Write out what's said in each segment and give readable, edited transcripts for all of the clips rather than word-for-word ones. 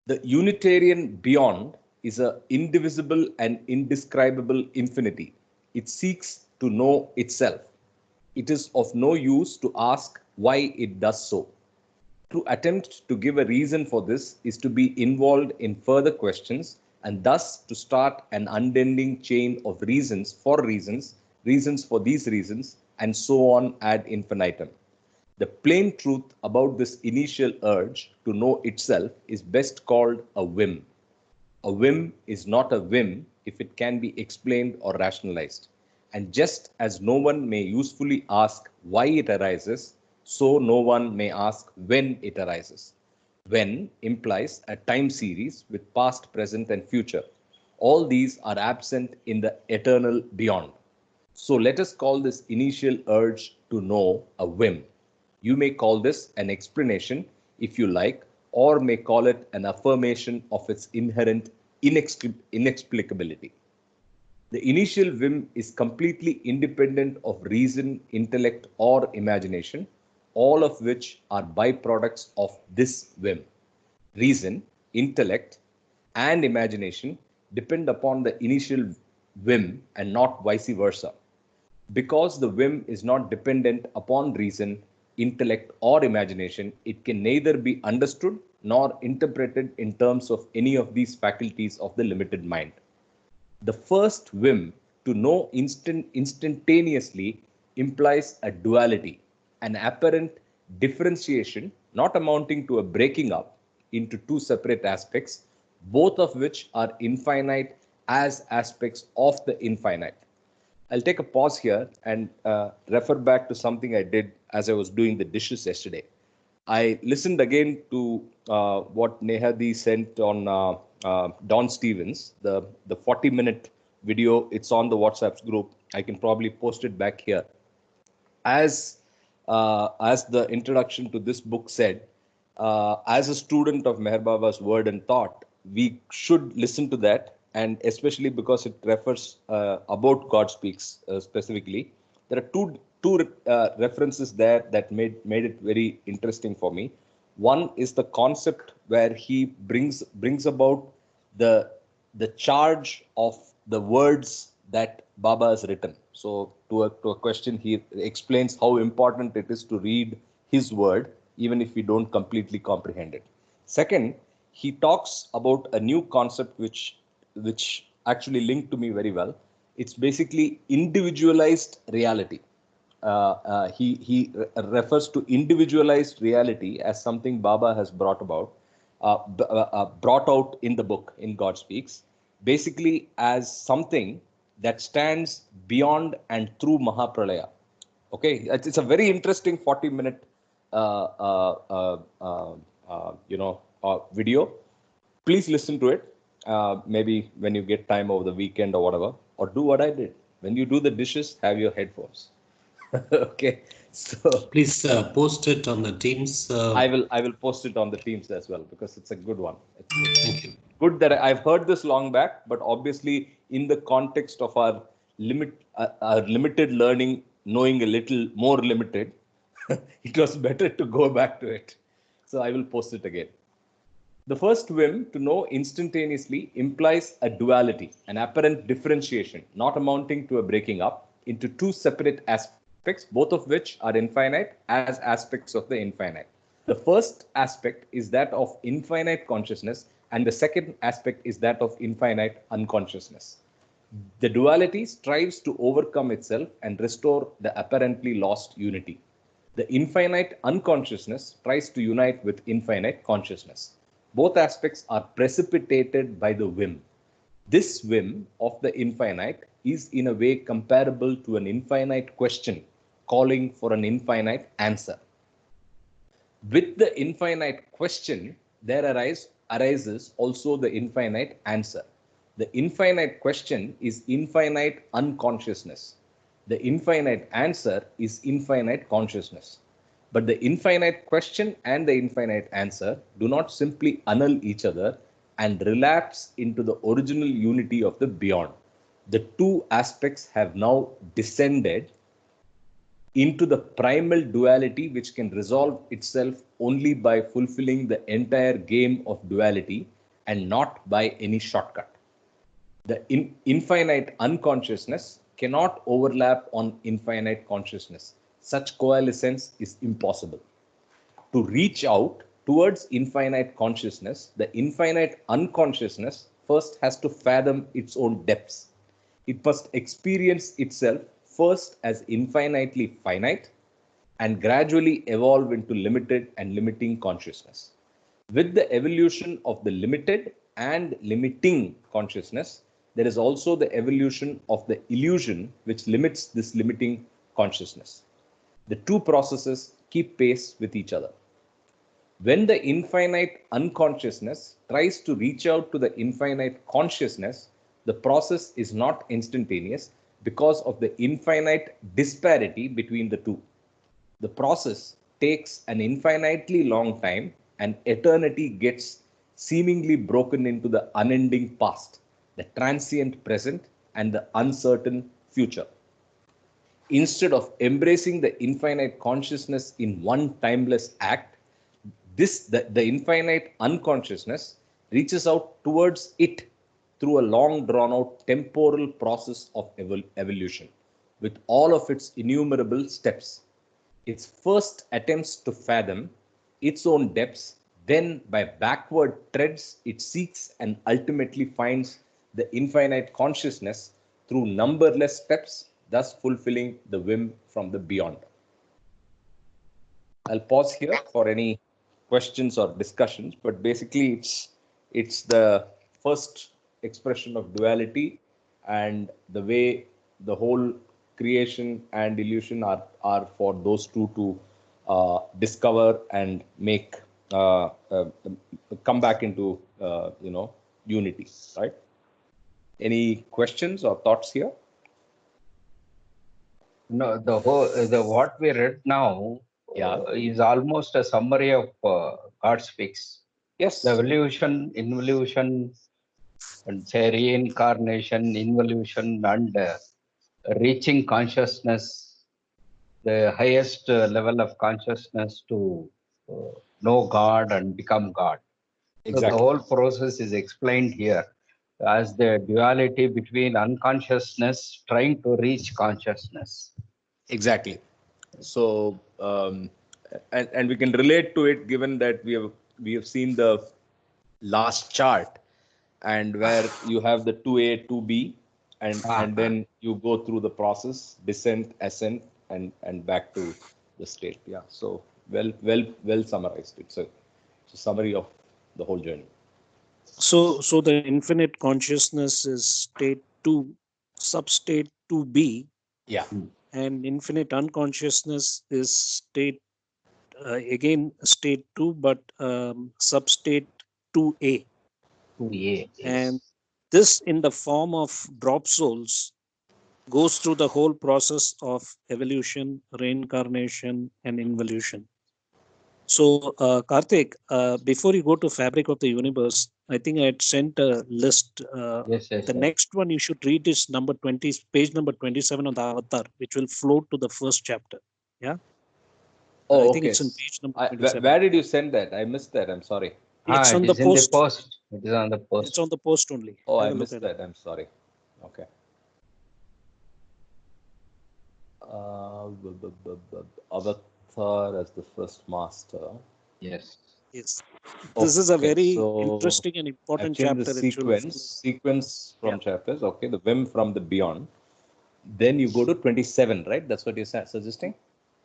The Unitarian beyond is an indivisible and indescribable infinity. It seeks to know itself. It is of no use to ask why it does so. To attempt to give a reason for this is to be involved in further questions and thus to start an unending chain of reasons for these reasons, and so on ad infinitum. The plain truth about this initial urge to know itself is best called a whim. A whim is not a whim if it can be explained or rationalized. And just as no one may usefully ask why it arises, so no one may ask when it arises. When implies a time series with past, present, and future. All these are absent in the eternal beyond. So let us call this initial urge to know a whim. You may call this an explanation if you like, or may call it an affirmation of its inherent inexplicability. The initial whim is completely independent of reason, intellect, or imagination, all of which are byproducts of this whim. Reason, intellect, and imagination depend upon the initial whim and not vice versa. Because the whim is not dependent upon reason, intellect, or imagination, it can neither be understood nor interpreted in terms of any of these faculties of the limited mind. The first whim to know instantaneously implies a duality, an apparent differentiation not amounting to a breaking up into two separate aspects, both of which are infinite as aspects of the infinite. I'll take a pause here and refer back to something I did as I was doing the dishes yesterday. I listened again to what Nehadi sent on Don Stevens, the 40-minute video. It's on the WhatsApp group. I can probably post it back here. As the introduction to this book said, as a student of Meher Baba's Word and Thought, we should listen to that, and especially because it refers about God Speaks specifically. There are two references there that made it very interesting for me. One is the concept where he brings about the charge of the words that Baba has written. So to a question, he explains how important it is to read his word, even if we don't completely comprehend it. Second, he talks about a new concept which actually linked to me very well. It's basically individualized reality. He refers to individualized reality as something Baba has brought out in the book in God Speaks, basically as something that stands beyond and through Mahapralaya. Okay, it's a very interesting 40-minute video. Please listen to it. Maybe when you get time over the weekend or whatever, or do what I did. When you do the dishes, have your headphones. Okay, so please post it on the Teams. I will post it on the Teams as well because it's a good one. Thank you. Good that I've heard this long back, but obviously in the context of our limited learning, knowing a little more limited, it was better to go back to it. So I will post it again. The first whim to know instantaneously implies a duality, an apparent differentiation, not amounting to a breaking up into two separate aspects, both of which are infinite as aspects of the infinite. The first aspect is that of infinite consciousness, and the second aspect is that of infinite unconsciousness. The duality strives to overcome itself and restore the apparently lost unity. The infinite unconsciousness tries to unite with infinite consciousness. Both aspects are precipitated by the whim. This whim of the infinite is in a way comparable to an infinite question calling for an infinite answer. With the infinite question, there arises also the infinite answer. The infinite question is infinite unconsciousness. The infinite answer is infinite consciousness. But the infinite question and the infinite answer do not simply annul each other and relapse into the original unity of the beyond. The two aspects have now descended into the primal duality, which can resolve itself only by fulfilling the entire game of duality and not by any shortcut. The infinite unconsciousness cannot overlap on infinite consciousness. Such coalescence is impossible. To reach out towards infinite consciousness, the infinite unconsciousness first has to fathom its own depths. It must experience itself first as infinitely finite and gradually evolve into limited and limiting consciousness. With the evolution of the limited and limiting consciousness, there is also the evolution of the illusion which limits this limiting consciousness. The two processes keep pace with each other. When the infinite unconsciousness tries to reach out to the infinite consciousness, the process is not instantaneous because of the infinite disparity between the two. The process takes an infinitely long time, and eternity gets seemingly broken into the unending past, the transient present, and the uncertain future. Instead of embracing the infinite consciousness in one timeless act, the infinite unconsciousness reaches out towards it through a long drawn out temporal process of evolution with all of its innumerable steps. Its first attempts to fathom its own depths, then by backward treads it seeks and ultimately finds the infinite consciousness through numberless steps, thus fulfilling the whim from the beyond. I'll pause here for any questions or discussions, but basically it's the first expression of duality and the way the whole creation and illusion are for those two to discover and make come back into unity, right? Any questions or thoughts here? No, the what we read now Yeah. is almost a summary of God speaks. Yes. The evolution, involution, and say reincarnation, involution, and reaching consciousness, the highest level of consciousness to know God and become God. So the Exactly. whole process is explained here as the duality between unconsciousness trying to reach consciousness. Exactly. So, and we can relate to it given that we have seen the last chart, and where you have the 2A, 2B, and then you go through the process, descent, ascent, and back to the state. Yeah. So well summarized. It's a summary of the whole journey. So the infinite consciousness is state 2, substate 2B, Yeah. and infinite unconsciousness is state again state 2, but substate 2A. 2A. And this, in the form of drop souls, goes through the whole process of evolution, reincarnation, and involution. So, Karthik, before you go to Fabric of the Universe, I think I had sent a list. Yes, The next one you should read is number 20, page number 27 on the Avatar, which will float to the first chapter. Yeah. Oh, I think okay. it's in page number Where 27. did you send that? I missed that. I'm sorry. It's on it the is in the post. post. It is on the post. It's on the post only. Oh, Have I a look missed at that. it. I'm sorry. Okay. Avatar as the first master. Yes. Yes. This is a Okay, very so interesting and I've important changed the chapter. It should sequence from Yeah. chapters. Okay, the whim from the beyond. Then you go to 27, right? That's what you're suggesting?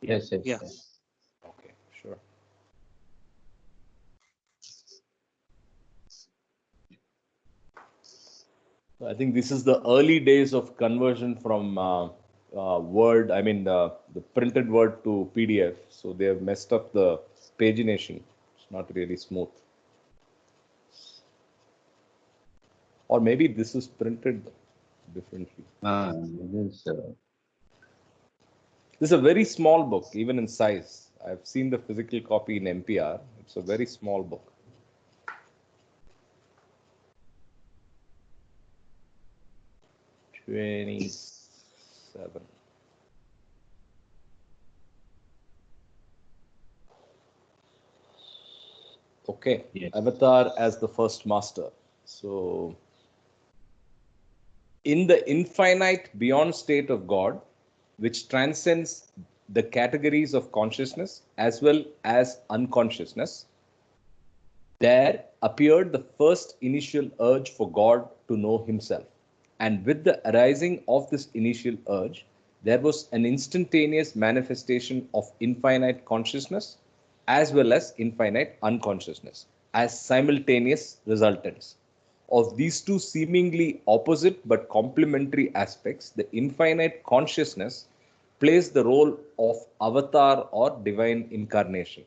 Yes, yes, Yeah. yes. Okay, sure. I think this is the early days of conversion from Word, I mean the printed Word to PDF. So they have messed up the pagination. It's not really smooth. Or maybe this is printed differently. It is, This is a very small book, even in size. I've seen the physical copy in MPR. It's a very small book. '27. Okay, Yes. Avatar as the first master. So, in the infinite beyond state of God, which transcends the categories of consciousness as well as unconsciousness, there appeared the first initial urge for God to know himself. And with the arising of this initial urge, there was an instantaneous manifestation of infinite consciousness as well as infinite unconsciousness as simultaneous resultants. Of these two seemingly opposite but complementary aspects, the infinite consciousness plays the role of avatar or divine incarnation.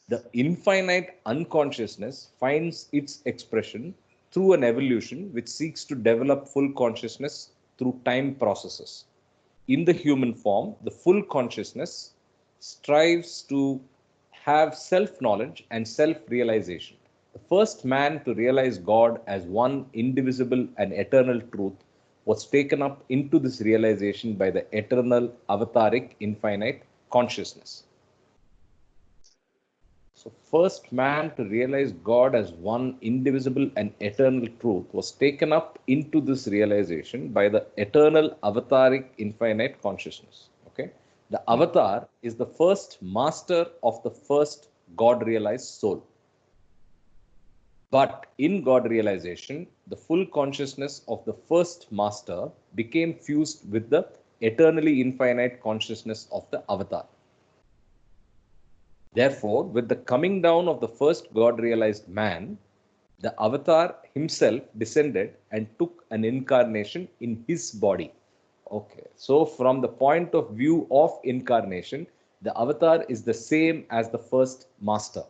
The infinite unconsciousness finds its expression through an evolution which seeks to develop full consciousness through time processes. In the human form, the full consciousness strives to have self knowledge and self realization. The first man to realize God as one indivisible and eternal truth was taken up into this realization by the eternal avataric infinite consciousness. So, first man to realize God as one indivisible and eternal truth was taken up into this realization by the eternal avataric infinite consciousness. Okay, the avatar is the first master of the first God realized soul. But in God realization, the full consciousness of the first master became fused with the eternally infinite consciousness of the avatar. Therefore, with the coming down of the first God realized man, the avatar himself descended and took an incarnation in his body. Okay, so from the point of view of incarnation, the avatar is the same as the first master.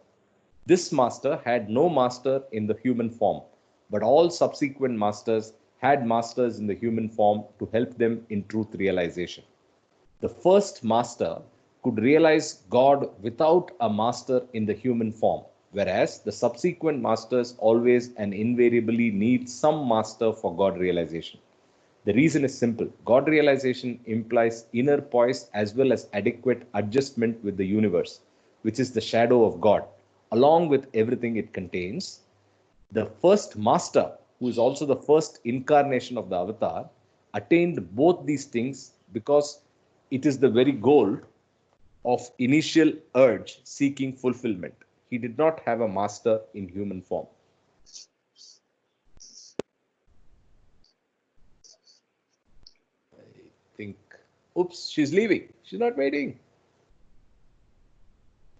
This master had no master in the human form, but all subsequent masters had masters in the human form to help them in truth realization. The first master could realize God without a master in the human form, whereas the subsequent masters always and invariably need some master for God realization. The reason is simple. God realization implies inner poise as well as adequate adjustment with the universe, which is the shadow of God, along with everything it contains. The first master, who is also the first incarnation of the avatar, attained both these things because it is the very goal of initial urge seeking fulfillment. He did not have a master in human form. I think, oops, she's leaving. She's not waiting.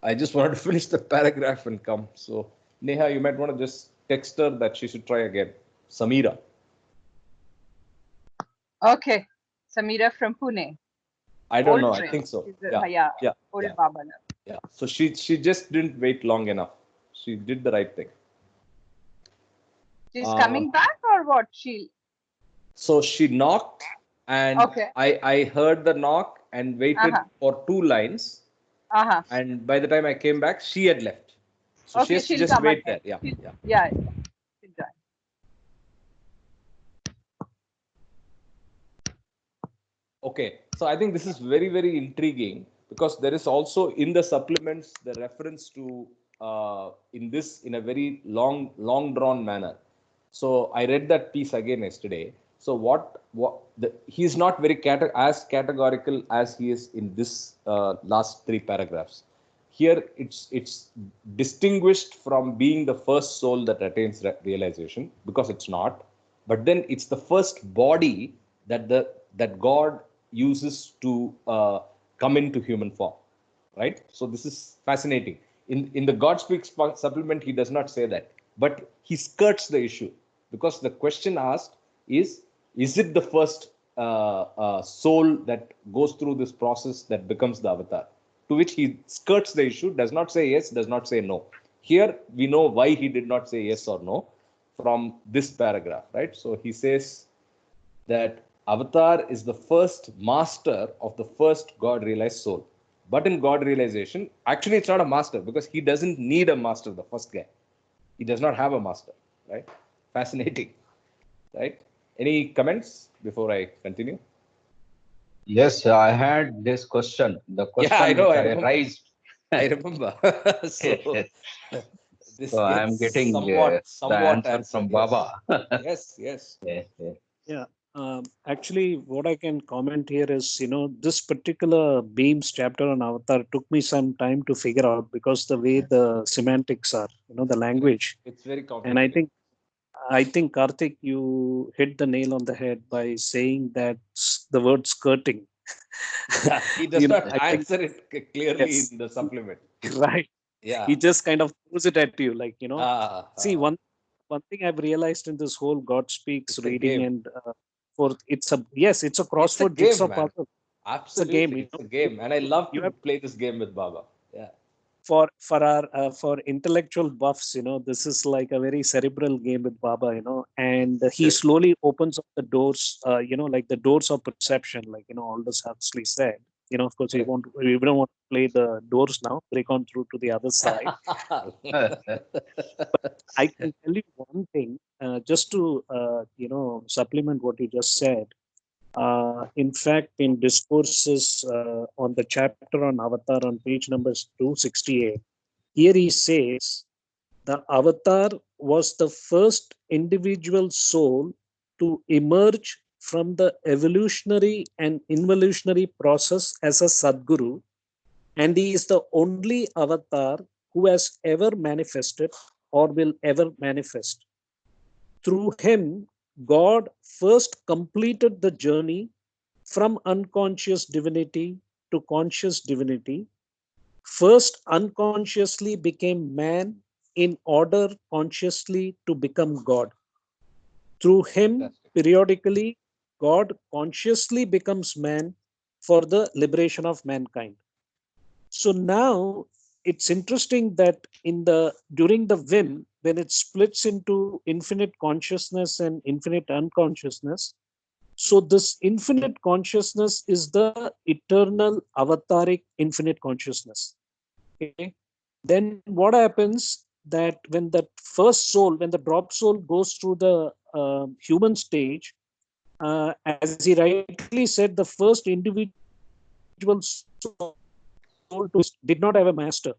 I just wanted to finish the paragraph and come. So, Neha, you might want to just text her that she should try again. Samira. Okay. Samira from Pune. I don't Old know. I train. think so. She's Yeah. yeah. Yeah. Old Yeah. Babala. Yeah. So she just didn't wait long enough. She did the right thing. She's coming back or what? So she knocked and Okay. I heard the knock and waited for 2 lines. And by the time I came back, she had left. So she Okay, has to she'll just come wait again. there. Yeah. Yeah. Yeah. She'll join. Okay, so I think this is very, very intriguing because there is also in the supplements the reference to in a very long drawn manner. So I read that piece again yesterday. So he's not very as categorical as he is in this last 3 paragraphs. Here it's distinguished from being the first soul that attains realization because it's not, but then it's the first body that God uses to come into human form, right? So this is fascinating. In the God Speaks supplement, he does not say that, but he skirts the issue because the question asked is it the first soul that goes through this process that becomes the avatar? To which he skirts the issue, does not say yes, does not say no. Here we know why he did not say yes or no from this paragraph, right? So he says that avatar is the first master of the first God realized soul. But in God realization, actually it's not a master because he doesn't need a master, the first guy. He does not have a master, right? Fascinating, right? Any comments before I continue? Yes, I had this question. The Yeah, I question know, which I I remember. raised. I remember. So This So I am gets getting the somewhat answer answered, from yes. Baba. Yes, yes. Yeah, yeah. Yeah. Actually, what I can comment here is, this particular Beams chapter on Avatar took me some time to figure out because the way the semantics are, the language. It's very And complicated. I think Karthik, you hit the nail on the head by saying that the word skirting. Yeah, he does not I think answer it clearly yes, in the supplement. right. Yeah. He just kind of throws it at you, like See, Ah. one thing I've realized in this whole God speaks It's a reading, game. and it's a It's a crossword game, jigsaw man. puzzle. Absolutely, Game. it's a game, and I love You to have play this game with Baba. Yeah. for our for intellectual buffs, this is like a very cerebral game with Baba, and he Yes. slowly opens up the doors, like the doors of perception, like Aldous Huxley said. Of course, we don't want to play the doors now, break on through to the other side. I can tell you one thing, just to supplement what you just said. In fact, in discourses on the chapter on Avatar on page number 268, here he says the Avatar was the first individual soul to emerge from the evolutionary and involutionary process as a Sadguru, and he is the only Avatar who has ever manifested or will ever manifest. Through him, God first completed the journey from unconscious divinity to conscious divinity, first unconsciously became man in order consciously to become God. Through him, periodically, God consciously becomes man for the liberation of mankind. So now it's interesting that during the whim, when it splits into infinite consciousness and infinite unconsciousness, so this infinite consciousness is the eternal avataric infinite consciousness. Okay. Then what happens that when the first soul, when the drop soul goes through the human stage, as he rightly said, the first individual soul did not have a master.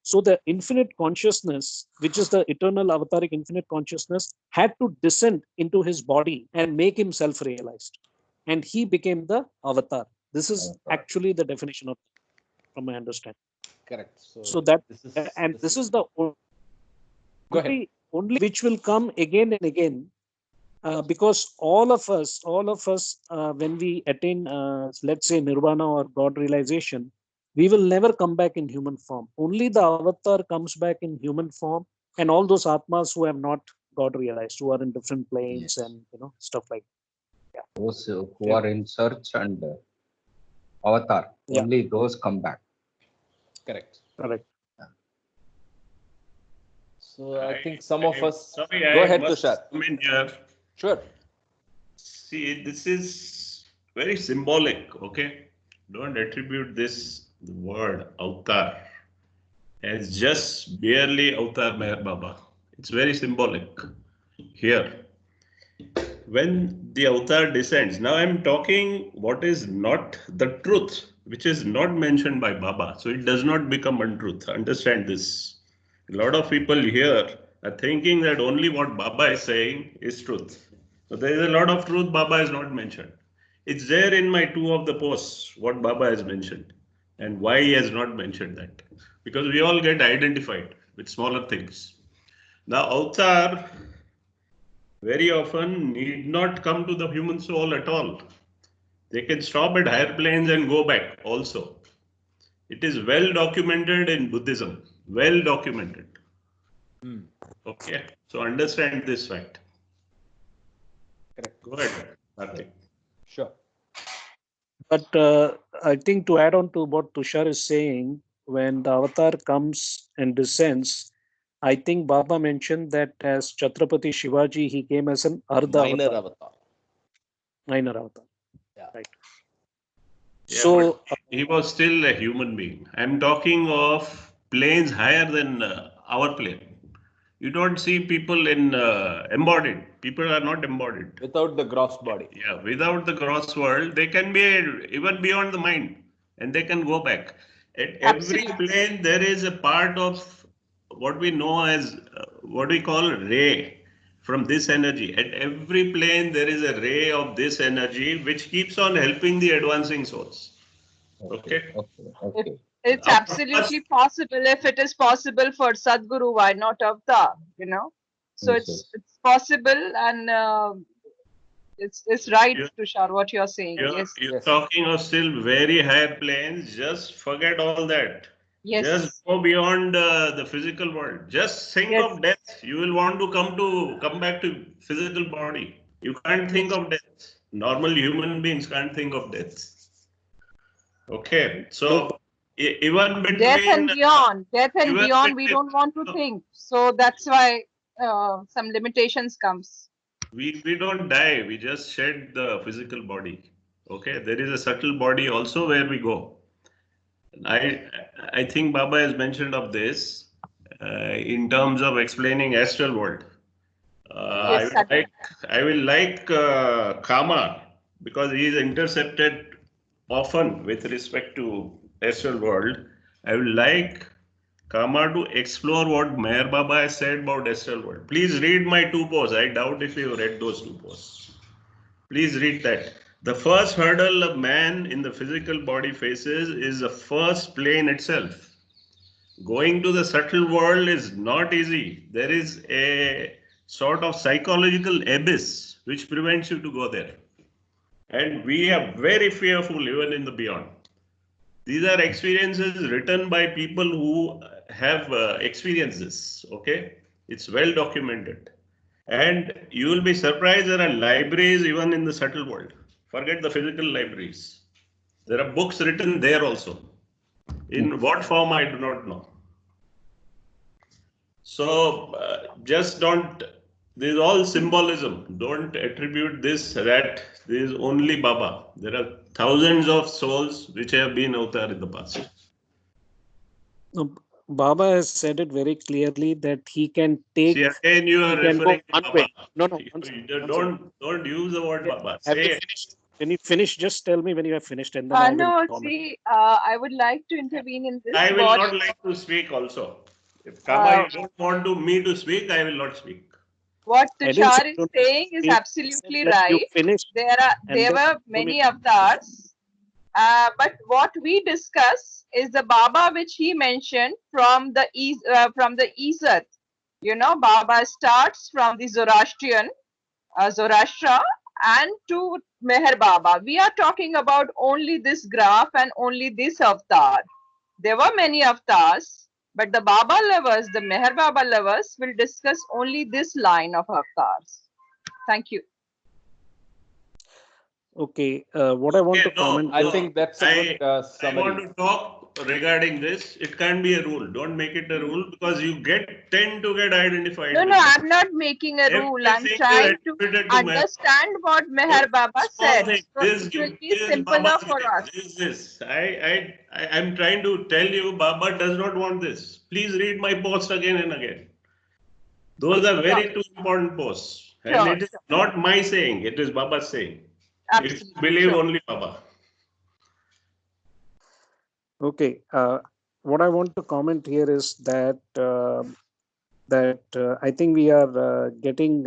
So the infinite consciousness, which is the eternal avataric infinite consciousness, had to descend into his body and make himself realized. And he became the avatar. This is actually the definition of, from my understanding. Correct. So that, this is the only which will come again and again, because all of us, when we attain, let's say, nirvana or God realization, we will never come back in human form. Only the avatar comes back in human form, and all those atmas who have not God realized, who are in different planes, Yes. and stuff like that. Those who are in search and avatar, Yeah. only those come back. Correct. Correct. So I think some of us. Sorry, Go ahead, must Tushar. come in here. Sure. See, this is very symbolic, okay? Don't attribute this word avatar as just barely avatar Meher Baba. It's very symbolic here. When the avatar descends, now I'm talking what is not the truth, which is not mentioned by Baba. So it does not become untruth. Understand this. A lot of people here are thinking that only what Baba is saying is truth. So there is a lot of truth Baba has not mentioned. It's there in my two of the posts, what Baba has mentioned and why he has not mentioned that. Because we all get identified with smaller things. Now, avatar very often need not come to the human soul at all. They can stop at higher planes and go back also. It is well documented in Buddhism, well documented. Okay, so understand this fact. Correct. Go ahead, Karthik. Sure. But I think to add on to what Tushar is saying, when the avatar comes and descends, I think Baba mentioned that as Chhatrapati Shivaji, he came as an Ardha Minor avatar, avatar. minor avatar. Yeah. Right. Yeah, So but he was still a human being. I'm talking of planes higher than our plane. You don't see people in embodied. People are not embodied. Without the gross body. Yeah, without the gross world, they can be even beyond the mind and they can go back. At every Absolutely. plane, there is a part of what we know as what we call ray from this energy. At every plane, there is a ray of this energy which keeps on helping the advancing souls. Okay. Okay. It's Our absolutely possible. If it is possible for Sadhguru, why not Avatar? So Yes, it's possible, and it's right, You- Tushar, what you're saying. You're, Yes. you're Yes. talking of still very higher planes. Just forget all that. Yes. Just go beyond the physical world. Just think Yes. of death. You will want to come back to physical body. You can't think of death. Normal human beings can't think of death. Okay, so even between Death and beyond. Death and even beyond, we between- don't want to think. So that's why some limitations comes. we don't die. We just shed the physical body. Okay, there is a subtle body also where we go. I think Baba has mentioned of this in terms of explaining astral world. Yes, I will like Kama because he is intercepted often with respect to astral world. I will like Kama to explore what Meher Baba has said about astral world. Please read my 2 posts. I doubt if you read those 2 posts. Please read that. The first hurdle a man in the physical body faces is the first plane itself. Going to the subtle world is not easy. There is a sort of psychological abyss which prevents you to go there. And we are very fearful even in the beyond. These are experiences written by people who have experienced this. Okay, it's well documented. And you will be surprised there are libraries even in the subtle world. Forget the physical libraries. There are books written there also. In what form, I do not know. So just don't, this is all symbolism. Don't attribute this, that this is only Baba. There are thousands of souls which have been out there in the past. No, Baba has said it very clearly that he can take. See, again, you are he can go referring to one Baba. way. No, one second, one second. Don't use the word Baba. Have you Say, finished? When you finish, just tell me when you have finished, and then I will no, comment. see, I would like to intervene in this. I will What- not like to speak also. If Kama, you don't want me to speak, I will not speak. What I didn't say Tushar is don't saying is speak. absolutely Let you right. finish. and There then were you many will- avatars, but what we discuss is the Baba which he mentioned from the East. Baba starts from the Zoroastra and to Meher Baba. We are talking about only this graph and only this avatar. There were many avatars, but the Baba lovers, the Meher Baba lovers, will discuss only this line of avatars. Thank you. Okay, what I want to comment. I is- think that's a good I summary. want to talk regarding this. It can be a rule. Don't make it a rule because you tend to get identified. No, with no, that. I'm not making a rule. I'm Everything you trying to attributed to Meher. understand what Meher Baba Small said. thing. So This it will be is simpler Baba's for way. us. This. I'm trying to tell you, Baba does not want this. Please read my post again and again. Those are very two important posts. And Sure, it is not my saying, it is Baba's saying. Absolutely. If you believe sure. only Baba. Okay, what I want to comment here is that I think we are getting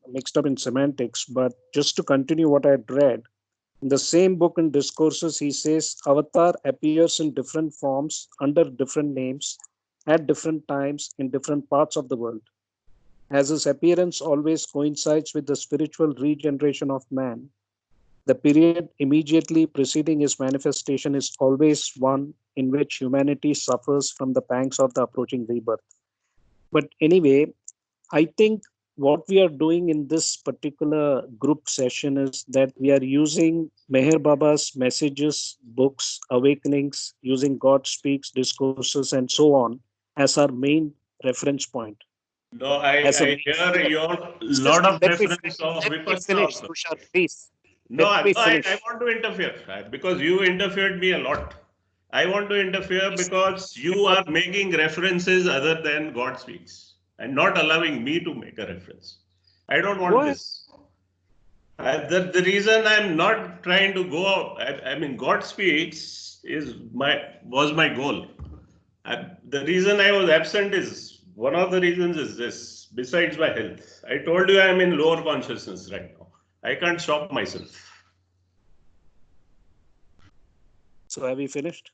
mixed up in semantics. But just to continue what I had read, in the same book and discourses, he says avatar appears in different forms under different names at different times in different parts of the world. As his appearance always coincides with the spiritual regeneration of man, the period immediately preceding his manifestation is always one in which humanity suffers from the pangs of the approaching rebirth. But anyway, I think what we are doing in this particular group session is that we are using Meher Baba's messages, books, awakenings, using God Speaks, discourses, and so on as our main reference point. No, I As a- hear your lot of Let me reference of Let me Vipassana finish, also. Tushar, please. No, Let me I finish. want to interfere because you interfered me a lot. I want to interfere because you are making references other than God speaks and not allowing me to make a reference. I don't want What? this. The reason I'm not trying to go, I mean, God speaks was my goal. The reason I was absent is one of the reasons is this, besides my health. I told you I am in lower consciousness right now. I can't stop myself. So have we finished?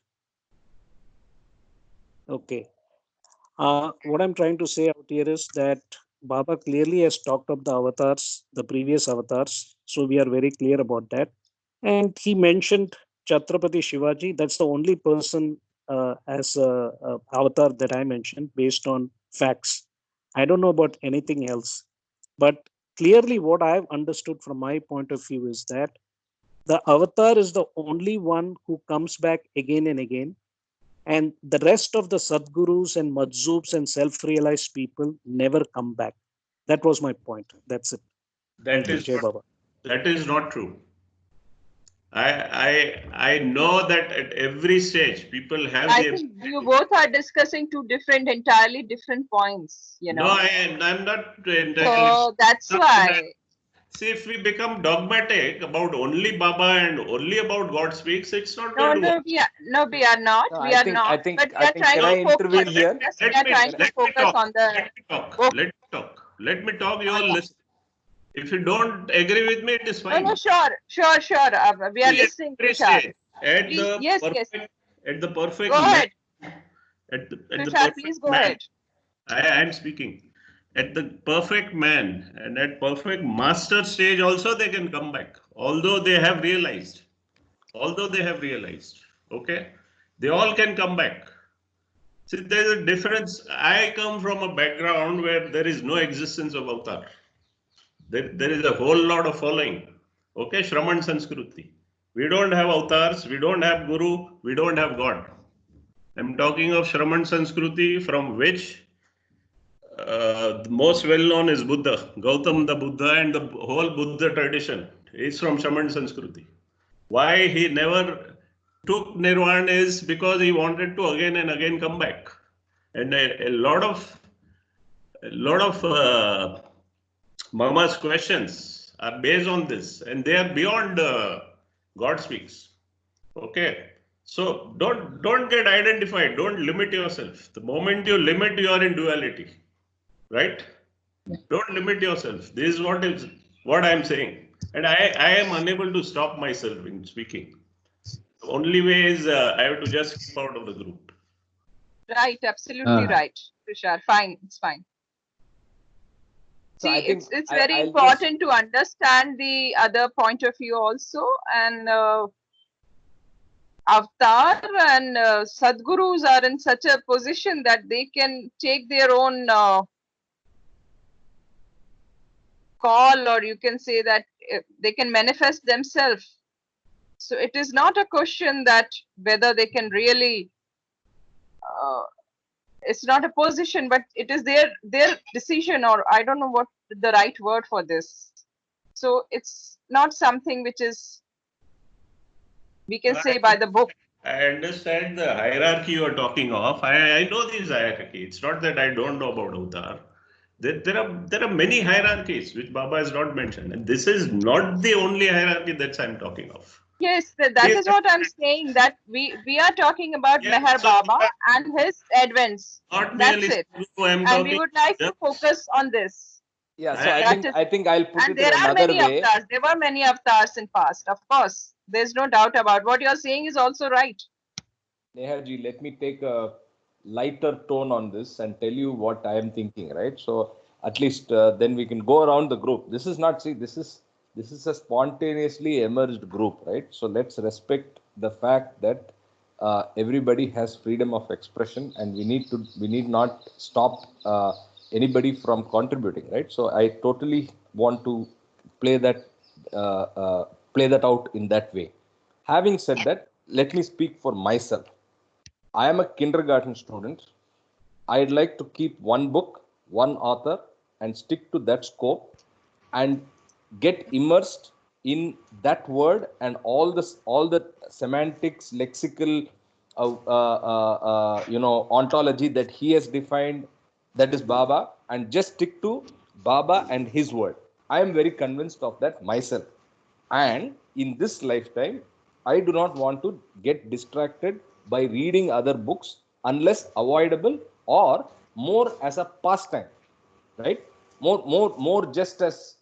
Okay. What I'm trying to say out here is that Baba clearly has talked of the avatars, the previous avatars. So we are very clear about that. And he mentioned Chhatrapati Shivaji. That's the only person as a avatar that I mentioned based on facts. I don't know about anything else. But clearly what I've understood from my point of view is that the avatar is the only one who comes back again and again. And the rest of the Sadgurus and Madzubs and self-realized people never come back. That was my point. That's it. That is Jai Baba. that is not true. I know that at every stage people have I the think you both are discussing two entirely different points, you know. No, I'm not So that's why. See, if we become dogmatic about only Baba and only about God speaks, it's not No, going to work. we are not. No, We I are think- not. I think- But we I are think- trying can I to focus. intervene here? Yes, we are trying to Let me focus talk. on the. Let me talk. book. Let me talk. Let me talk. You all listen. If you don't agree with me, it is No, fine. no, sure. We are See, listening, every Tushar. stage, At Please, the yes, yes. perfect, at the perfect Go man, ahead, at the Tushar. perfect Please go man, ahead. I am speaking. At the perfect man and at perfect master stage also they can come back. Although they have realized. Okay. They all can come back. See, there is a difference. I come from a background where there is no existence of avatar. There is a whole lot of following. Okay, Shraman Sanskruti. We don't have avatars, we don't have Guru, we don't have God. I'm talking of Shraman Sanskruti, from which the most well known is Buddha, Gautam the Buddha, and the whole Buddha tradition is from Shraman Sanskruti. Why he never took Nirvana is because he wanted to again and again come back. And a lot of Mama's questions are based on this, and they are beyond God speaks. Okay, so don't get identified. Don't limit yourself. The moment you limit, you are in duality, right? Don't limit yourself. This is what I'm saying, and I am unable to stop myself in speaking. The only way is I have to just keep out of the group. Right, absolutely right, Tushar. Fine, it's fine. So See, I think it's I- very I'll important to understand the other point of view also, and Avatar and Sadgurus are in such a position that they can take their own call, or you can say that they can manifest themselves. So it is not a question that whether they can really. It's not a position, but it is their decision, or I don't know what the right word for this. So it's not something which is, we can say, by the book. I understand the hierarchy you are talking of. I know this hierarchy. It's not that I don't know about Avatar. There are many hierarchies which Baba has not mentioned, and this is not the only hierarchy that I'm talking of. Yes, that is what I'm saying, that we are talking about Yeah, Meher so Baba and his advents. Not That's merely it. Sadhguru, I'm And we talking would like to just- focus on this. Yeah, so I- I think I'll put And it there in are another many way. avatars. There were many avatars in past, of course. There's no doubt about what you're saying is also right. Nehaji, let me take a lighter tone on this and tell you what I am thinking, right? So at least then we can go around the group. This is not, see, this is a spontaneously emerged group, right? So let's respect the fact that everybody has freedom of expression, and we need not stop anybody from contributing, right? So I totally want to play that out in that way. Having said that, let me speak for myself. I am a kindergarten student. I'd like to keep one book, one author, and stick to that scope and get immersed in that word and all the semantics, lexical, ontology that he has defined. That is Baba, and just stick to Baba and his word. I am very convinced of that myself. And in this lifetime, I do not want to get distracted by reading other books unless avoidable, or more as a pastime, right? More just as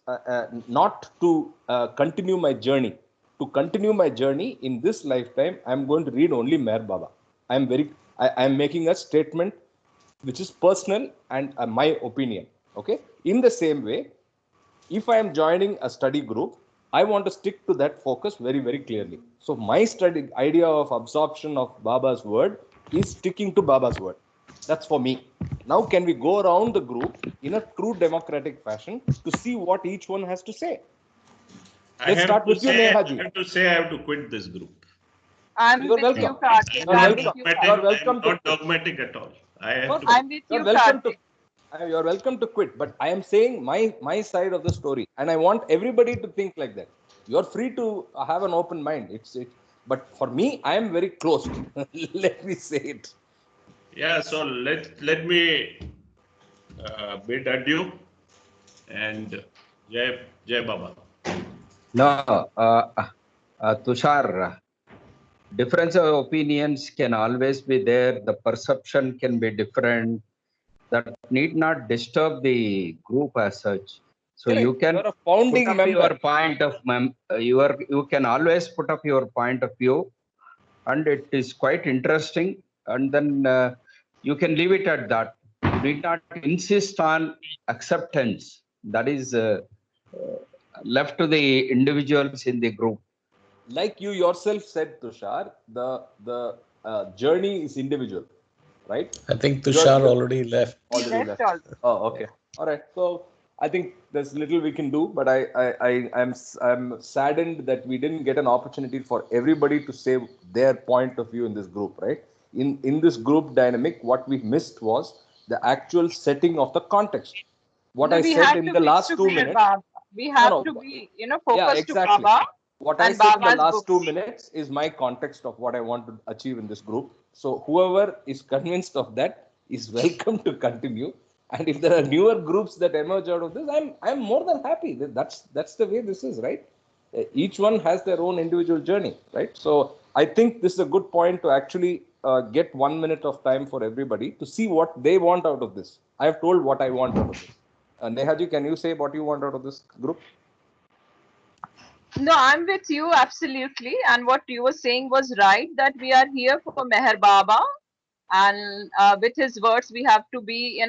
not to continue my journey. To continue my journey in this lifetime, I'm going to read only Meher Baba. I'm making a statement which is personal and my opinion. Okay. In the same way, if I am joining a study group, I want to stick to that focus very, very clearly. So my study idea of absorption of Baba's word is sticking to Baba's word. That's for me. Now, can we go around the group in a true democratic fashion to see what each one has to say? Let's start with you, Neha ji. I have to say, I have to quit this group. I'm You're with welcome. you, Karthik. You're I'm welcome. with you, You're Karthik. welcome to not dogmatic at all. I have to. I'm with you, You're welcome to. Karthik. You're welcome to quit, but I am saying my side of the story, and I want everybody to think like that. You're free to have an open mind. But for me, I am very closed. Let me say it. Yeah, so let me bid adieu and Jai Baba. No, Tushar, difference of opinions can always be there. The perception can be different. That need not disturb the group as such. So Correct. you can You're a founding put up member. your point of you can always put up your point of view, and it is quite interesting. And then you can leave it at that. You need not insist on acceptance. That is left to the individuals in the group. Like you yourself said, Tushar, the journey is individual, right? I think Tushar You're already left. already Left left. also. Oh, okay. All right. So I think there's little we can do, but I'm saddened that we didn't get an opportunity for everybody to say their point of view in this group, right? In this group dynamic, what we missed was the actual setting of the context. What No, I we said have in to the be last to 2 Meher minutes. Baba. We No, have no. to be, Yeah, focused to exactly. Baba What I and said in the Baba's last 2 books. minutes is my context of what I want to achieve in this group. So whoever is convinced of that is welcome to continue. And if there are newer groups that emerge out of this, I'm more than happy. That's the way this is, right? Each one has their own individual journey, right? So I think this is a good point to actually get 1 minute of time for everybody to see what they want out of this. I have told what I want out of this. Nehaji, can you say what you want out of this group? No, I'm with you absolutely. And what you were saying was right, that we are here for Meher Baba, and with his words, we have to be,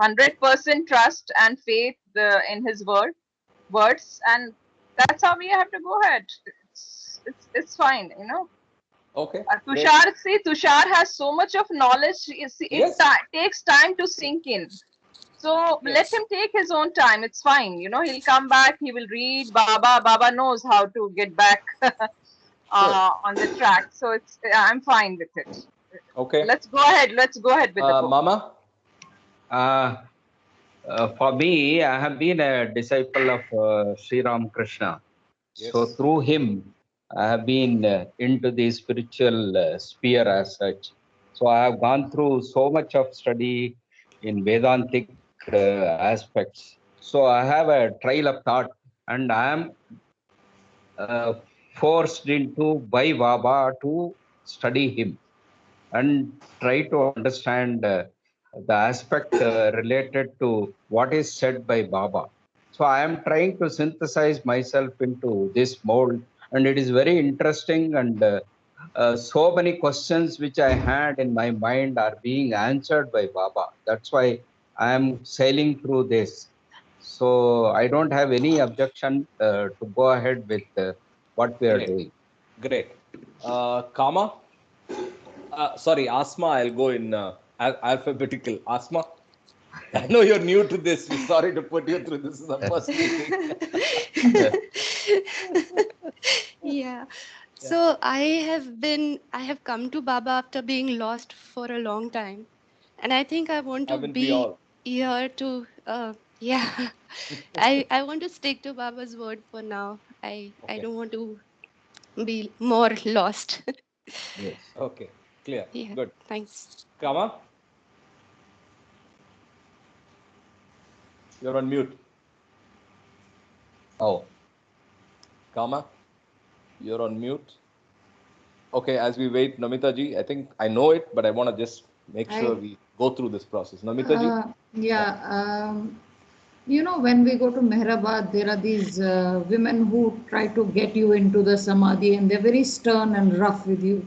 100% trust and faith in his words, and that's how we have to go ahead. It's fine. Okay. Great. Tushar has so much of knowledge. Yes. Takes time to sink in. So let Yes. him take his own time. It's fine. He'll come back. He will read. Baba knows how to get back on the track. So I'm fine with it. Okay. Let's go ahead. Let's go ahead with the book. Mama? For me, I have been a disciple of Sri Ram Krishna. Yes. So through him, I have been into the spiritual sphere as such. So I have gone through so much of study in Vedantic aspects. So I have a trail of thought, and I am forced into by Baba to study him and try to understand the aspect related to what is said by Baba. So I am trying to synthesize myself into this mold, and it is very interesting. And so many questions which I had in my mind are being answered by Baba. That's why I am sailing through this. So I don't have any objection to go ahead with what we are doing. Great. Kama? Sorry, Asma, I'll go in alphabetical. Asma? I know you're new to this. Sorry to put you through. This is the first meeting. Yeah. So I have come to Baba after being lost for a long time. And I think I want to Haven't we be all? here to, yeah, I want to stick to Baba's word for now. I Okay. don't want to be more lost. Yes. Okay. Clear. Yeah, Good. thanks. Kama? You're on mute. Oh. Kama? You're on mute. Okay, as we wait, Namita ji, I think I know it, but I want to just make sure we go through this process. Namita ji? Yeah, when we go to Mehrabad, there are these women who try to get you into the samadhi, and they're very stern and rough with you.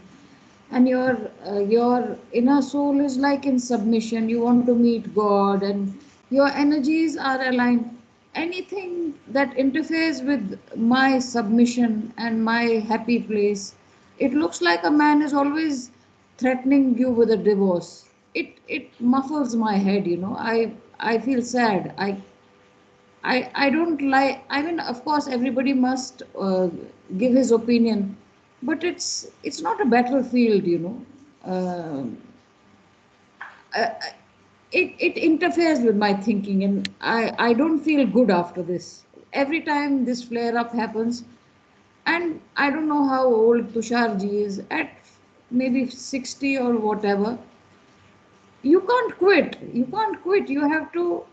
And your inner soul is like in submission. You want to meet God, and your energies are aligned. Anything that interferes with my submission and my happy place, it looks like a man is always threatening you with a divorce. It muffles my head. I feel sad. I don't like. I mean, of course, everybody must give his opinion, but it's not a battlefield. Uh, uh, it interferes with my thinking, and I don't feel good after this. Every time this flare up happens, and I don't know how old Tusharji is, at maybe 60 or whatever. You can't quit. You can't quit. You have to.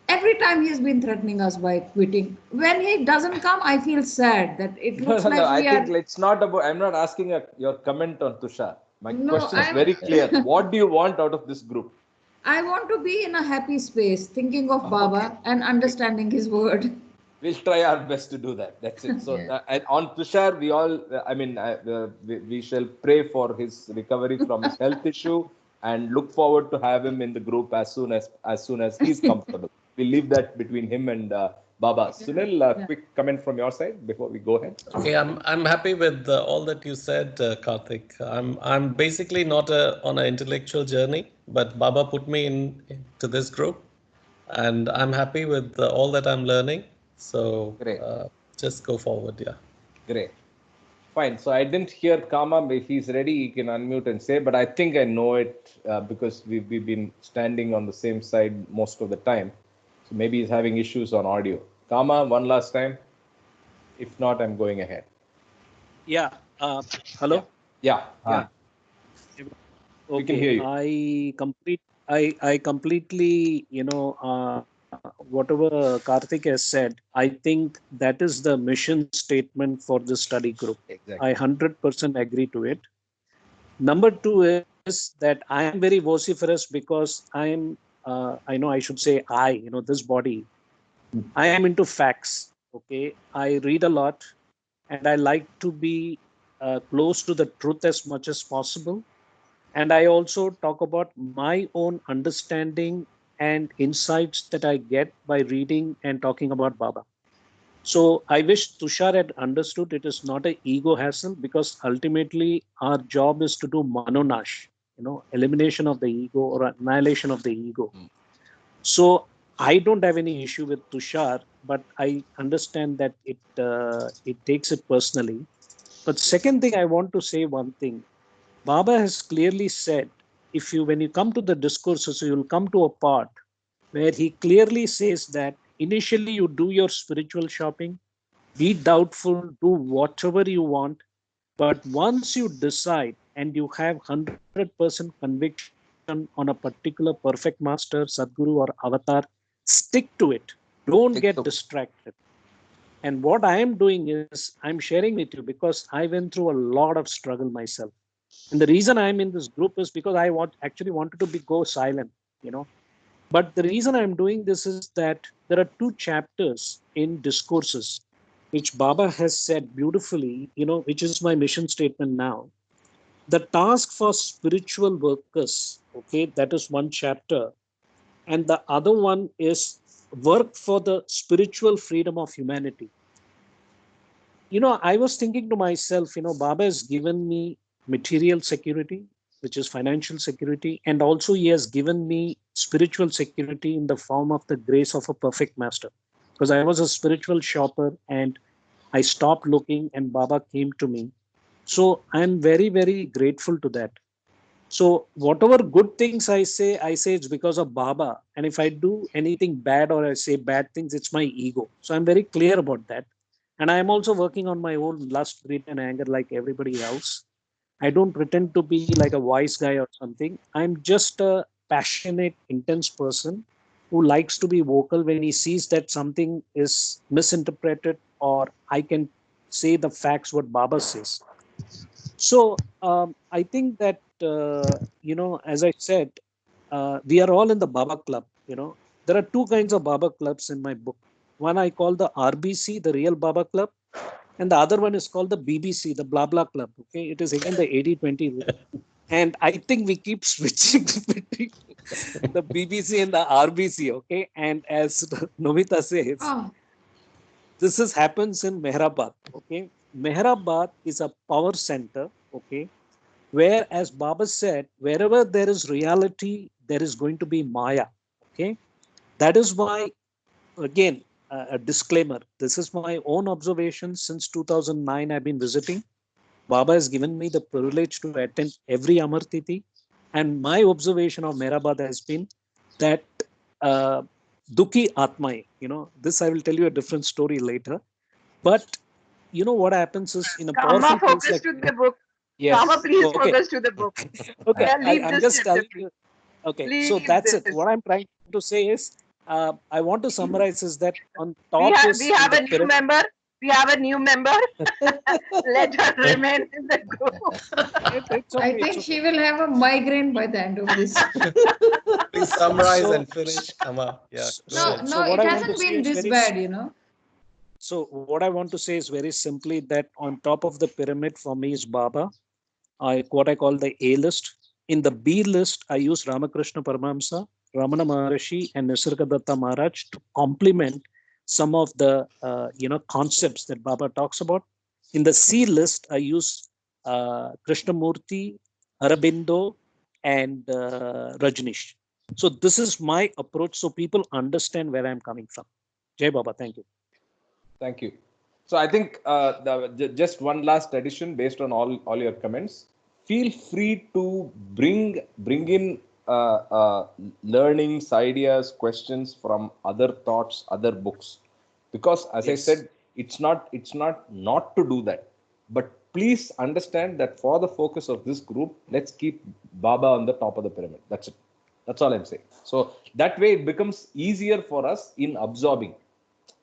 Every time he's been threatening us by quitting. When he doesn't come, I feel sad that it looks like I we think are. it's not about. I'm not asking your comment on Tushar. My No, question is very clear. What do you want out of this group? I want to be in a happy space, thinking of Baba and understanding his word. We'll try our best to do that. That's it. So, Yeah. and on Tushar, we all, we shall pray for his recovery from his health issue and look forward to have him in the group as soon as he's comfortable. We'll leave that between him and Baba. Sunil, quick comment from your side before we go ahead. Okay, I'm happy with all that you said, Karthik. I'm basically not on an intellectual journey, but Baba put me into this group, and I'm happy with all that I'm learning. So Great. Just go forward, yeah. Great. Fine. So I didn't hear Kama. If he's ready, he can unmute and say. But I think I know it because we've been standing on the same side most of the time. So maybe he's having issues on audio. Kama, one last time. If not, I'm going ahead. Yeah. Hello. Yeah. Yeah. We can hear you. I completely, whatever Karthik has said, I think that is the mission statement for the study group. Exactly. I 100% agree to it. Number two is that I am very vociferous because I know I should say this body, I am into facts. Okay. I read a lot and I like to be close to the truth as much as possible. And I also talk about my own understanding and insights that I get by reading and talking about Baba. So I wish Tushar had understood it is not an ego hassle, because ultimately our job is to do manonash, elimination of the ego or annihilation of the ego. So I don't have any issue with Tushar, but I understand that it takes it personally. But second thing, I want to say one thing. Baba has clearly said, when you come to the discourses, you will come to a part where he clearly says that initially you do your spiritual shopping, be doubtful, do whatever you want. But once you decide and you have 100% conviction on a particular perfect master, Sadguru or avatar, stick to it. Don't get distracted. And what I am doing is I'm sharing with you because I went through a lot of struggle myself. And the reason I'm in this group is because I actually wanted to go silent, But the reason I'm doing this is that there are 2 chapters in discourses, which Baba has said beautifully, which is my mission statement now. The task for spiritual workers, okay, that is 1 chapter. And the other one is work for the spiritual freedom of humanity. I was thinking to myself, Baba has given me material security, which is financial security, and also he has given me spiritual security in the form of the grace of a perfect master. Because I was a spiritual shopper and I stopped looking and Baba came to me. So I'm very, very grateful to that. So whatever good things I say it's because of Baba. And if I do anything bad or I say bad things, it's my ego. So I'm very clear about that. And I'm also working on my own lust, greed, and anger like everybody else. I don't pretend to be like a wise guy or something. I'm just a passionate, intense person who likes to be vocal when he sees that something is misinterpreted or I can say the facts what Baba says. So I think that as I said, we are all in the Baba Club. There are two kinds of Baba clubs in my book. One I call the RBC, the Real Baba Club, and the other one is called the BBC, the Blah Blah Club. Okay, it is again the 80-20 rule. And I think we keep switching between the BBC and the RBC. Okay, and as Nomita says, this happens in Mehrabad. Okay, Mehrabad is a power center. Okay, where, as Baba said, wherever there is reality, there is going to be Maya. Okay, that is why, again, a disclaimer. This is my own observation. Since 2009, I've been visiting. Baba has given me the privilege to attend every Amar Tithi. And my observation of Mehrabad has been that Dukhi Atmai, this I will tell you a different story later. But what happens is in a powerful place like... to the book. Yes. Kama, please focus to the book. Okay, Leave I'm this just telling chapter, you. Okay, please. so that's it. What I'm trying to say is, I want to summarize is that on top we have a new member. We have a new member. Let her remain in the group. It's okay, I think she will have a migraine by the end of this. Please summarize and finish. Kama. Yeah. No, it hasn't been this bad, So what I want to say is very simply that on top of the pyramid for me is Baba, what I call the A list. In the B list, I use Ramakrishna Paramahamsa, Ramana Maharshi, and Nisargadatta Maharaj to complement some of the concepts that Baba talks about. In the C list, I use Krishnamurti, Aurobindo, and Rajneesh. So this is my approach, so people understand where I'm coming from. Jai Baba, thank you. Thank you. So I think just one last addition based on all your comments. Feel free to bring in learnings, ideas, questions from other thoughts, other books, because as I said, it's not to do that. But please understand that for the focus of this group, let's keep Baba on the top of the pyramid. That's it. That's all I'm saying. So that way it becomes easier for us in absorbing.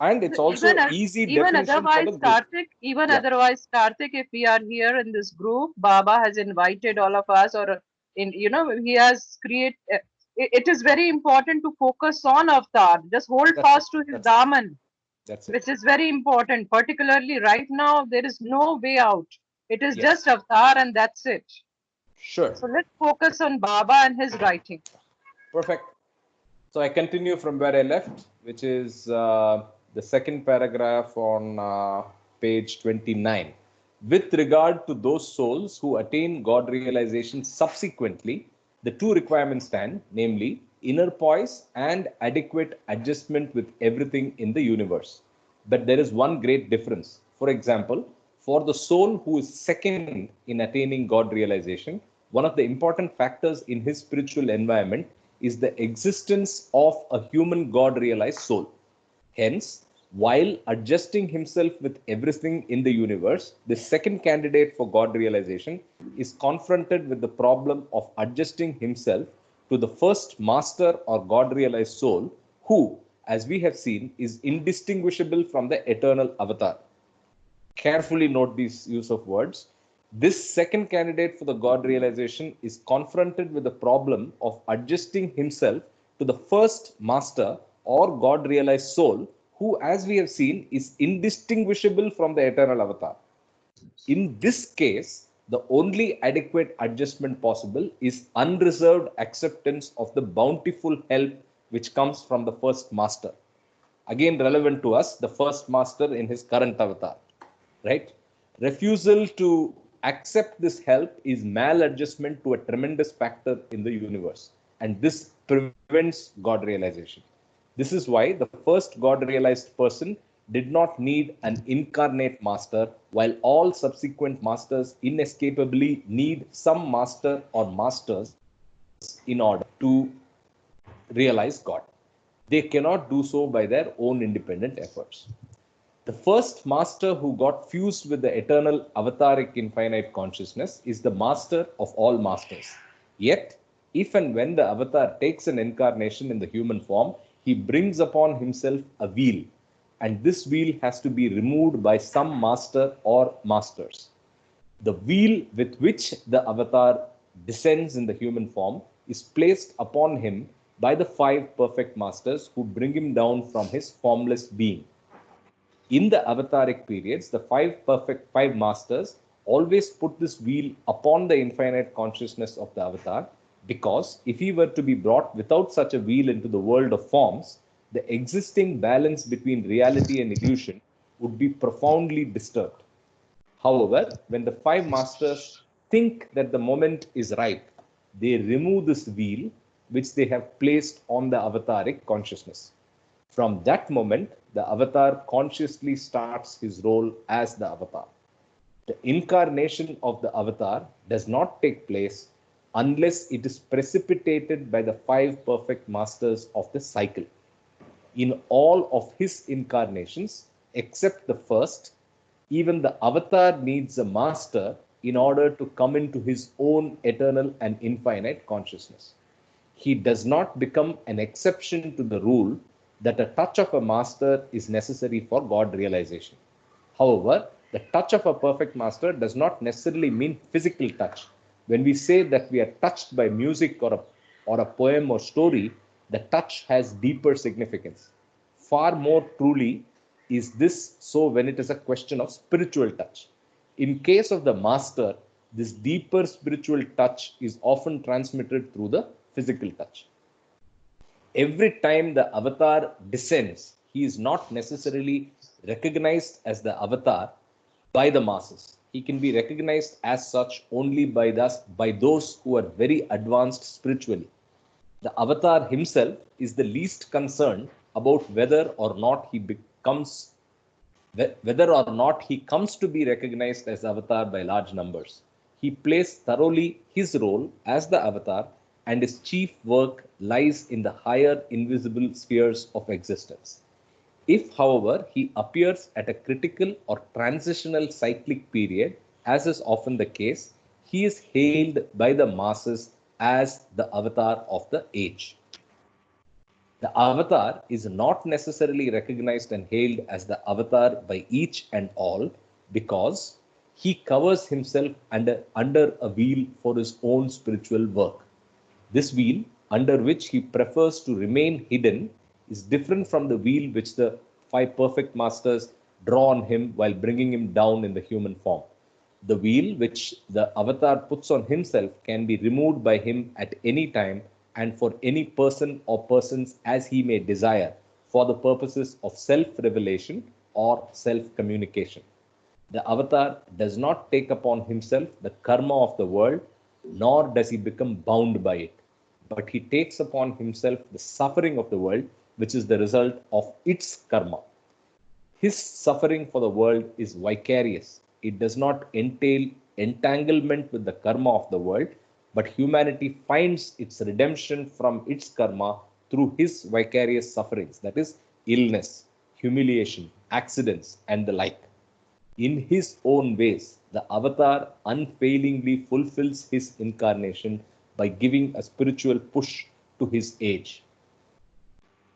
And it's also easy definition for the group. Otherwise, Karthik, if we are here in this group, Baba has invited all of us, or he has created. It is very important to focus on avatar. Just hold fast to his daman, which is very important. Particularly right now, there is no way out. It is just avatar, and that's it. Sure. So let's focus on Baba and his writing. Perfect. So I continue from where I left, which is the second paragraph on page 29. With regard to those souls who attain God realization subsequently, the two requirements stand, namely inner poise and adequate adjustment with everything in the universe. But there is one great difference. For example, for the soul who is second in attaining God realization, one of the important factors in his spiritual environment is the existence of a human God realized soul. Hence, while adjusting himself with everything in the universe, the second candidate for God realization is confronted with the problem of adjusting himself to the first master or God realized soul, who, as we have seen, is indistinguishable from the eternal avatar. Carefully note these use of words. This second candidate for the God realization is confronted with the problem of adjusting himself to the first master or God realized soul, who, as we have seen, is indistinguishable from the eternal avatar. In this case, the only adequate adjustment possible is unreserved acceptance of the bountiful help which comes from the first master. Again, relevant to us, the first master in his current avatar, right? Refusal to accept this help is maladjustment to a tremendous factor in the universe, and this prevents God realization. This is why the first God realized person did not need an incarnate master, while all subsequent masters inescapably need some master or masters in order to realize God. They cannot do so by their own independent efforts. The first master who got fused with the eternal avataric infinite consciousness is the master of all masters. Yet, if and when the avatar takes an incarnation in the human form, he brings upon himself a wheel, and this wheel has to be removed by some master or masters. The wheel with which the avatar descends in the human form is placed upon him by the 5 perfect masters who bring him down from his formless being. In the avataric periods, the 5 masters always put this wheel upon the infinite consciousness of the avatar, because if he were to be brought without such a wheel into the world of forms, the existing balance between reality and illusion would be profoundly disturbed. However, when the 5 masters think that the moment is ripe, they remove this wheel which they have placed on the avataric consciousness. From that moment, the avatar consciously starts his role as the avatar. The incarnation of the avatar does not take place unless it is precipitated by the 5 perfect masters of the cycle. In all of his incarnations, except the first, even the avatar needs a master in order to come into his own eternal and infinite consciousness. He does not become an exception to the rule that a touch of a master is necessary for God realization. However, the touch of a perfect master does not necessarily mean physical touch. When we say that we are touched by music or a poem or story, the touch has deeper significance. Far more truly is this so when it is a question of spiritual touch. In case of the master, this deeper spiritual touch is often transmitted through the physical touch. Every time the avatar descends, he is not necessarily recognized as the avatar by the masses. He can be recognized as such only by those who are very advanced spiritually. The avatar himself is the least concerned about whether or not he comes to be recognized as avatar by large numbers. He plays thoroughly his role as the avatar, and his chief work lies in the higher invisible spheres of existence. If, however, he appears at a critical or transitional cyclic period, as is often the case, he is hailed by the masses as the avatar of the age. The avatar is not necessarily recognized and hailed as the avatar by each and all, because he covers himself under a veil for his own spiritual work. This veil, under which he prefers to remain hidden, is different from the veil which the 5 perfect masters draw on him while bringing him down in the human form. The veil which the avatar puts on himself can be removed by him at any time and for any person or persons as he may desire, for the purposes of self-revelation or self-communication. The avatar does not take upon himself the karma of the world, nor does he become bound by it, but he takes upon himself the suffering of the world, which is the result of its karma. His suffering for the world is vicarious. It does not entail entanglement with the karma of the world, but humanity finds its redemption from its karma through his vicarious sufferings, that is, illness, humiliation, accidents, and the like. In his own ways, the avatar unfailingly fulfills his incarnation by giving a spiritual push to his age.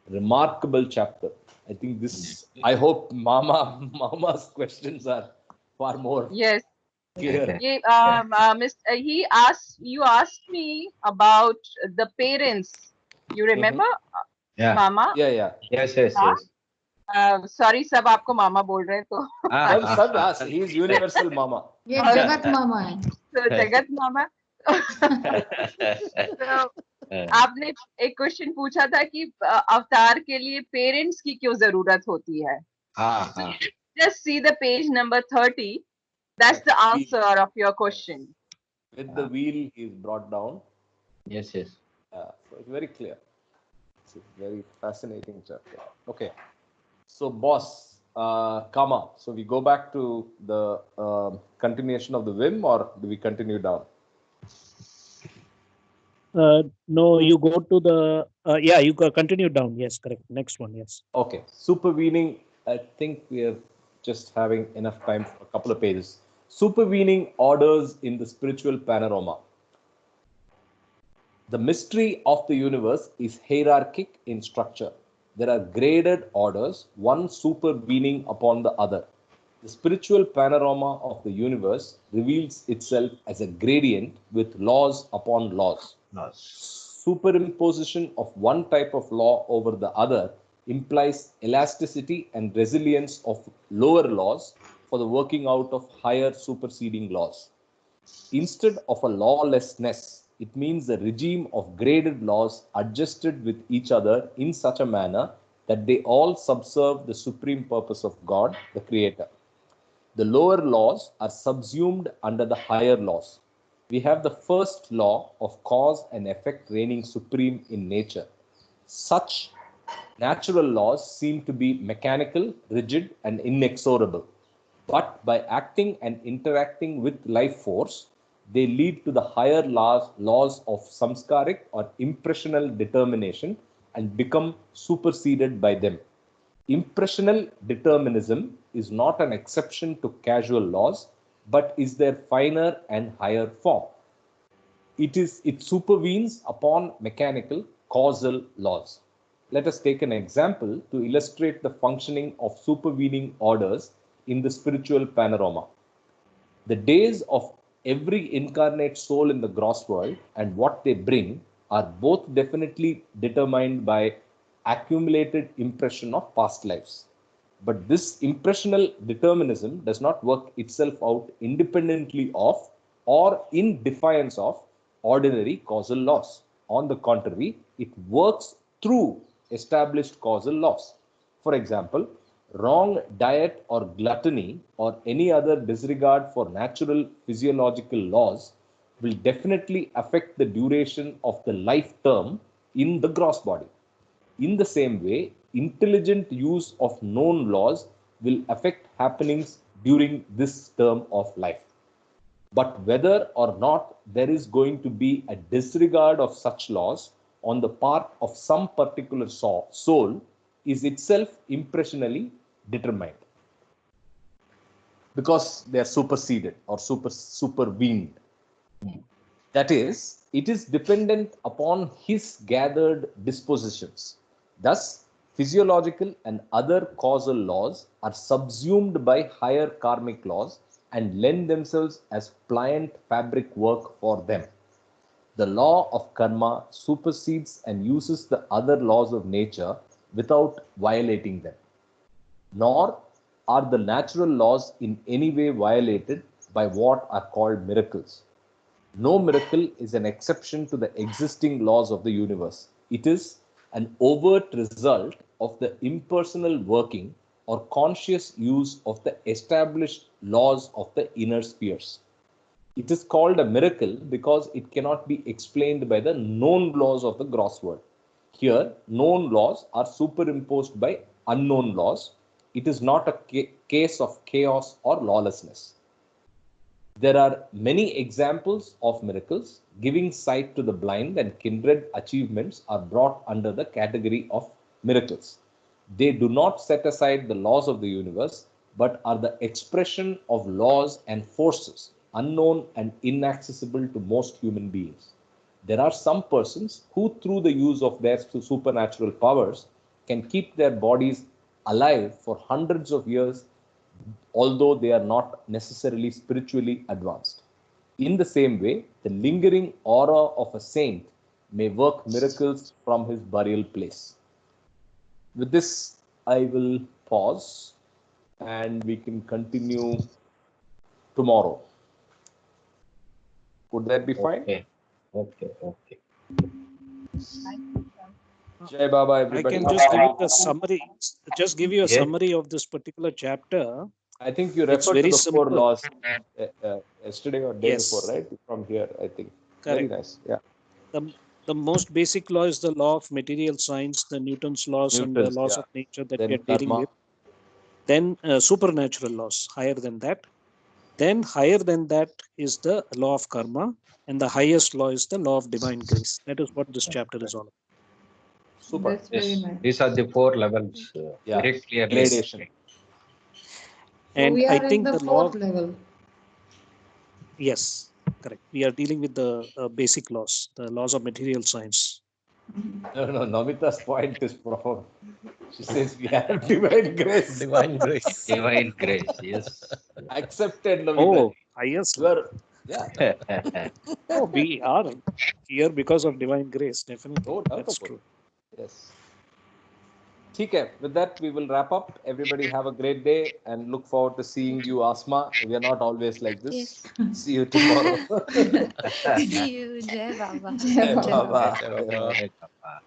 Remarkable chapter. I think this, I hope Mama's questions are far more Yes. clear. You asked me about the parents. You remember, Yeah. Mama? Yeah. Yes. Sorry, सब आपको मामा बोल रहे हैं तो. Sab, he is universal Mama. ये जगत मामा है. So जगत मामा. So, आपने एक क्वेश्चन पूछा था कि अवतार के लिए पेरेंट्स की क्यों जरूरत होती है. Just see the page number 30. That's the answer of your question. With the wheel, he is brought down. Yes. So it's very clear. It's a very fascinating chapter. Okay. So, boss, Kama. So we go back to the continuation of the Vim, or do we continue down? No, you go to the, you continue down. Yes, correct. Next one, yes. Okay. Supervening, I think we are just having enough time for a couple of pages. Supervening orders in the spiritual panorama. The mystery of the universe is hierarchic in structure. There are graded orders, one supervening upon the other. The spiritual panorama of the universe reveals itself as a gradient with laws upon laws. Superimposition of one type of law over the other implies elasticity and resilience of lower laws for the working out of higher superseding laws. Instead of a lawlessness, it means a regime of graded laws adjusted with each other in such a manner that they all subserve the supreme purpose of God, the Creator. The lower laws are subsumed under the higher laws. We have the first law of cause and effect reigning supreme in nature. Such natural laws seem to be mechanical, rigid, and inexorable. But by acting and interacting with life force, they lead to the higher laws of samskaric or impressional determination and become superseded by them. Impressional determinism is not an exception to causal laws, but is their finer and higher form. It supervenes upon mechanical causal laws. Let us take an example to illustrate the functioning of supervening orders in the spiritual panorama. The days of every incarnate soul in the gross world and what they bring are both definitely determined by accumulated impression of past lives. But this impressional determinism does not work itself out independently of or in defiance of ordinary causal laws. On the contrary, it works through established causal laws. For example, wrong diet or gluttony or any other disregard for natural physiological laws will definitely affect the duration of the life term in the gross body. In the same way, intelligent use of known laws will affect happenings during this term of life. But whether or not there is going to be a disregard of such laws on the part of some particular soul is itself impressionally determined, because they are superseded or supervened. That is, it is dependent upon his gathered dispositions. Thus, physiological and other causal laws are subsumed by higher karmic laws and lend themselves as pliant fabric work for them. The law of karma supersedes and uses the other laws of nature without violating them. Nor are the natural laws in any way violated by what are called miracles. No miracle is an exception to the existing laws of the universe. It is an overt result of the impersonal working or conscious use of the established laws of the inner spheres. It is called a miracle because it cannot be explained by the known laws of the gross world. Here, known laws are superimposed by unknown laws. It is not a case of chaos or lawlessness. There are many examples of miracles. Giving sight to the blind and kindred achievements are brought under the category of miracles. They do not set aside the laws of the universe, but are the expression of laws and forces unknown and inaccessible to most human beings. There are some persons who, through the use of their supernatural powers, can keep their bodies alive for hundreds of years, although they are not necessarily spiritually advanced. In the same way, the lingering aura of a saint may work miracles from his burial place. With this, I will pause and we can continue tomorrow. Would that be fine? Okay. Jai Baba, everybody. I can just give you a summary. Just give you a summary of this particular chapter. I think you referred to the simple. 4 laws yesterday or day before, right? From here, I think. Correct. Very nice. Yeah. The most basic law is the law of material science, the Newton's laws and the laws of nature that we are dealing with. Then supernatural laws, higher than that. Then higher than that is the law of karma, and the highest law is the law of divine grace. That is what this chapter is all about. Super. That's very nice. These are the 4 levels. Very clear gradation. And so we are I think in the 4th level. Yes, correct. We are dealing with the basic laws, the laws of material science. No, Namita's point is profound. She says we have divine grace. Divine grace. Divine grace, yes. Accepted, Navina. Oh, highest. You are, yeah, Oh, we are here because of divine grace, definitely. no doubt That's about true. it. Yes. Okay, with that, we will wrap up. Everybody have a great day and look forward to seeing you, Asma. We are not always like this. See you tomorrow. See you. Jai Baba. Jai Baba. Bye-bye. Jai Baba. Jai Baba.